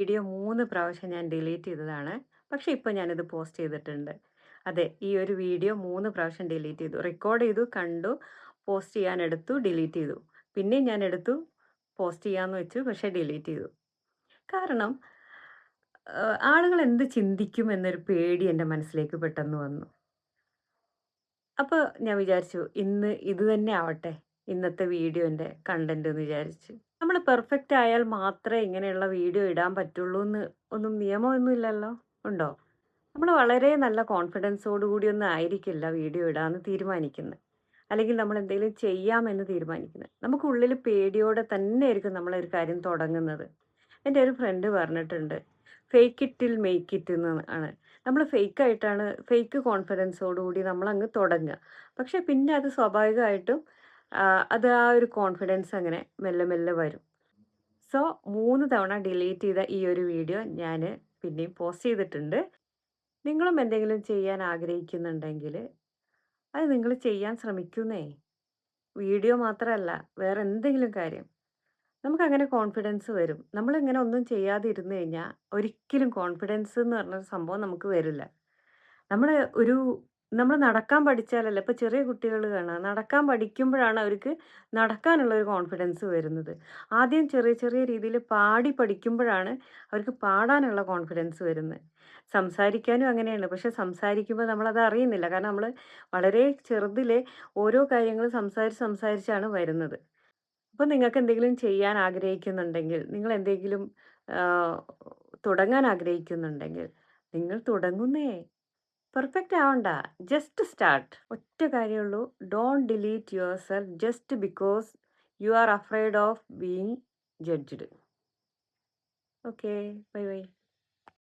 Video 3 പ്രാവശ്യം ഞാൻ delete ചെയ്തതാണ്. പക്ഷേ ഇപ്പോൾ ഞാനിത് പോസ്റ്റ് ചെയ്തിട്ടുണ്ട്. അതെ, ഈ ഒരു വീഡിയോ 3 പ്രാവശ്യം ഡിലീറ്റ് ചെയ്തു. റെക്കോർഡ് ചെയ്തു, കണ്ടു, പോസ്റ്റ് ചെയ്യാൻ എടുത്തു, ഡിലീറ്റ് ചെയ്തു. പിന്നെയും ഞാൻ എടുത്തു, പോസ്റ്റ് ചെയ്യാന്ന് വെച്ചു, പക്ഷേ ഡിലീറ്റ് ചെയ്തു. കാരണം ആളുകൾ എന്ത് ചിന്തിക്കും എന്നൊരു പേടി എൻ്റെ മനസ്സിലേക്ക് പെട്ടെന്ന് വന്നു. അപ്പോൾ ഞാൻ വിചാരിച്ചു ഇന്ന് ഇത് തന്നെ ആവട്ടെ ഇന്നത്തെ വീഡിയോൻ്റെ കണ്ടന്റ് എന്ന് വിചാരിച്ചു. നമ്മൾ പെർഫെക്റ്റ് ആയാൽ മാത്രമേ ഇങ്ങനെയുള്ള വീഡിയോ ഇടാൻ പറ്റുള്ളൂ എന്ന് ഒന്നും നിയമമൊന്നും ഇല്ലല്ലോ? ഉണ്ടോ? നമ്മൾ വളരെ നല്ല കോൺഫിഡൻസോടു കൂടിയൊന്നും ആയിരിക്കില്ല വീഡിയോ ഇടാന്ന് തീരുമാനിക്കുന്നത്. അല്ലെങ്കിൽ നമ്മൾ എന്തെങ്കിലും ചെയ്യാമെന്ന് തീരുമാനിക്കുന്നത്. നമുക്കുള്ളിൽ പേടിയോടെ തന്നെയായിരിക്കും നമ്മളൊരു കാര്യം തുടങ്ങുന്നത്. എൻ്റെ ഒരു ഫ്രണ്ട് പറഞ്ഞിട്ടുണ്ട്, fake it till make it എന്ന് ആണ്. നമ്മൾ ഫേക്കായിട്ടാണ് ഫേക്ക് കോൺഫിഡൻസോടു കൂടി നമ്മളങ്ങ് തുടങ്ങുക. പക്ഷെ പിന്നെ അത് സ്വാഭാവികമായിട്ടും അത് ആ ഒരു കോൺഫിഡൻസ് അങ്ങനെ മെല്ലെ മെല്ലെ വരും. സോ 3 തവണ ഡിലീറ്റ് ചെയ്ത ഈ ഒരു വീഡിയോ ഞാന് പിന്നെയും പോസ്റ്റ് ചെയ്തിട്ടുണ്ട്. നിങ്ങളും എന്തെങ്കിലും ചെയ്യാൻ ആഗ്രഹിക്കുന്നുണ്ടെങ്കിൽ അത് നിങ്ങൾ ചെയ്യാൻ ശ്രമിക്കുന്നേ. വീഡിയോ മാത്രമല്ല, വേറെ എന്തെങ്കിലും കാര്യം. നമുക്കങ്ങനെ കോൺഫിഡൻസ് വരും. നമ്മളിങ്ങനെ ഒന്നും ചെയ്യാതെ ഇരുന്ന് കഴിഞ്ഞാൽ ഒരിക്കലും കോൺഫിഡൻസ് എന്ന് പറഞ്ഞൊരു സംഭവം നമുക്ക് വരില്ല. നമ്മള് ഒരു നമ്മൾ നടക്കാൻ പഠിച്ചാലല്ലേ ഇപ്പൊ ചെറിയ കുട്ടികൾ കാണാം. നടക്കാൻ പഠിക്കുമ്പോഴാണ് അവർക്ക് നടക്കാനുള്ള ഒരു കോൺഫിഡൻസ് വരുന്നത്. ആദ്യം ചെറിയ ചെറിയ രീതിയിൽ പാടി പഠിക്കുമ്പോഴാണ് അവർക്ക് പാടാനുള്ള കോൺഫിഡൻസ് വരുന്നത്. സംസാരിക്കാനും അങ്ങനെയാണ്. പക്ഷെ സംസാരിക്കുമ്പോൾ നമ്മളത് അറിയുന്നില്ല. കാരണം നമ്മള് വളരെ ചെറുതിലെ ഓരോ കാര്യങ്ങളും സംസാരിച്ച് സംസാരിച്ചാണ് വരുന്നത്. അപ്പോൾ നിങ്ങൾക്ക് എന്തെങ്കിലും ചെയ്യാൻ ആഗ്രഹിക്കുന്നുണ്ടെങ്കിൽ, നിങ്ങൾ എന്തെങ്കിലും ആഹ്, തുടങ്ങാൻ ആഗ്രഹിക്കുന്നുണ്ടെങ്കിൽ, നിങ്ങൾ തുടങ്ങുന്നേ. പെർഫെക്റ്റ് ആവണ്ട. Just start. ഒറ്റ കാര്യമുള്ളൂ. Don't delete yourself just because you are afraid of being judged. Okay. Bye bye.